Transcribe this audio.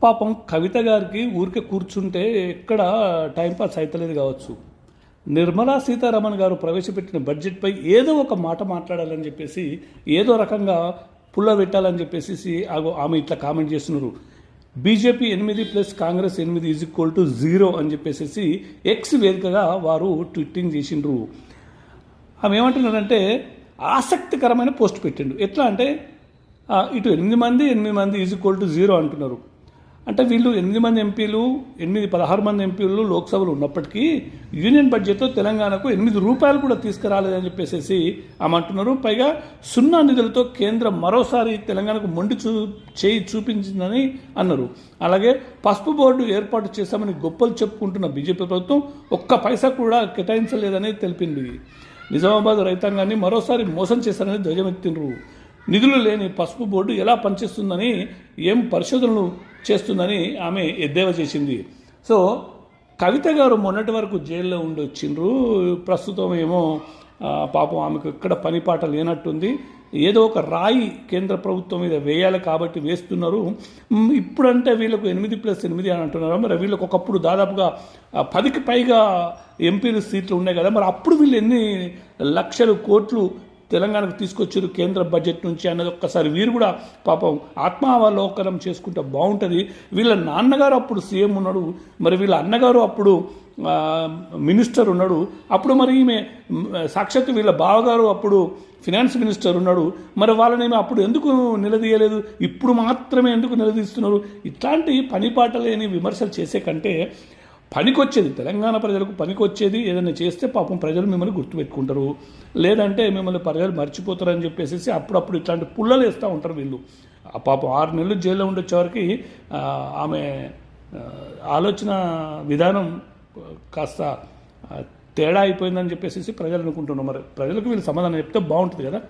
పాపం కవిత గారికి ఊరికే కూర్చుంటే ఎక్కడ టైంపాస్ అవుతలేదు కావచ్చు. నిర్మలా సీతారామన్ గారు ప్రవేశపెట్టిన బడ్జెట్పై ఏదో ఒక మాట మాట్లాడాలని చెప్పేసి, ఏదో రకంగా పుల్ల పెట్టాలని చెప్పేసి ఆమె ఇట్లా కామెంట్ చేస్తున్నారు. బీజేపీ 8 ప్లస్ కాంగ్రెస్ 8 = 0 అని చెప్పేసి ఎక్స్ వేదికగా వారు ట్విట్టింగ్ చేసిండ్రు. ఆమె ఏమంటున్నారంటే ఆసక్తికరమైన పోస్ట్ పెట్టిండు. ఎట్లా అంటే ఇటు 8 మంది 0 అంటున్నారు. అంటే వీళ్ళు 8 మంది ఎంపీలు 16 మంది ఎంపీలు లోక్సభలో ఉన్నప్పటికీ యూనియన్ బడ్జెట్లో తెలంగాణకు 8 రూపాయలు కూడా తీసుకురాలేదని చెప్పేసి ఆమె అంటున్నారు. పైగా 0 నిధులతో కేంద్రం మరోసారి తెలంగాణకు చేయి చూపించిందని అన్నారు. అలాగే పసుపు బోర్డు ఏర్పాటు చేశామని గొప్పలు చెప్పుకుంటున్న బీజేపీ ప్రభుత్వం ఒక్క పైసా కూడా కేటాయించలేదని తెలిపింది. నిజామాబాద్ రైతాంగాన్ని మరోసారి మోసం చేశారని ధ్వజమెత్తిండ్రు. నిధులు లేని పసుపు బోర్డు ఎలా పనిచేస్తుందని, ఏం పరిశోధనలు చేస్తుందని ఆమె ఎద్దేవా చేసింది. సో కవిత గారు మొన్నటి వరకు జైల్లో ఉండి వచ్చిండ్రు. ప్రస్తుతం ఏమో పాపం ఆమెకు ఎక్కడ పనిపాట లేనట్టుంది. ఏదో ఒక రాయి కేంద్ర ప్రభుత్వం మీద వేయాలి కాబట్టి వేస్తున్నారు. ఇప్పుడంటే వీళ్ళకు 8+8 అని అంటున్నారు. మరి వీళ్ళకి ఒకప్పుడు దాదాపుగా 10కి పైగా ఎంపీలు సీట్లు ఉన్నాయి కదా. మరి అప్పుడు వీళ్ళు ఎన్ని లక్షలు కోట్లు తెలంగాణకు తీసుకొచ్చారు కేంద్ర బడ్జెట్ నుంచి అన్నది ఒక్కసారి వీరు కూడా పాపం ఆత్మావలోకనం చేసుకుంటే బాగుంటుంది. వీళ్ళ నాన్నగారు అప్పుడు సీఎం ఉన్నాడు, మరి వీళ్ళ అన్నగారు అప్పుడు మినిస్టర్ ఉన్నాడు. అప్పుడు మరి ఈమె సాక్షాత్తు వీళ్ళ బావగారు అప్పుడు ఫినాన్స్ మినిస్టర్ ఉన్నాడు. మరి వాళ్ళని అప్పుడు ఎందుకు నిలదీయలేదు, ఇప్పుడు మాత్రమే ఎందుకు నిలదీస్తున్నారు? ఇట్లాంటి పనిపాట లేని విమర్శలు చేసే కంటే పనికొచ్చేది, తెలంగాణ ప్రజలకు పనికొచ్చేది ఏదైనా చేస్తే పాపం ప్రజలు మిమ్మల్ని గుర్తుపెట్టుకుంటారు, లేదంటే మిమ్మల్ని ప్రజలు మర్చిపోతారని చెప్పేసి అప్పుడప్పుడు ఇట్లాంటి పుల్లలు వేస్తూ ఉంటారు వీళ్ళు. ఆ పాపం 6 నెలలు జైల్లో ఉండొచ్చేవరకు ఆమె ఆలోచన విధానం కాస్త తేడా అయిపోయిందని చెప్పేసి ప్రజలు అనుకుంటున్నారు. మరి ప్రజలకు వీళ్ళు సమాధానం చెప్తే బాగుంటుంది కదా.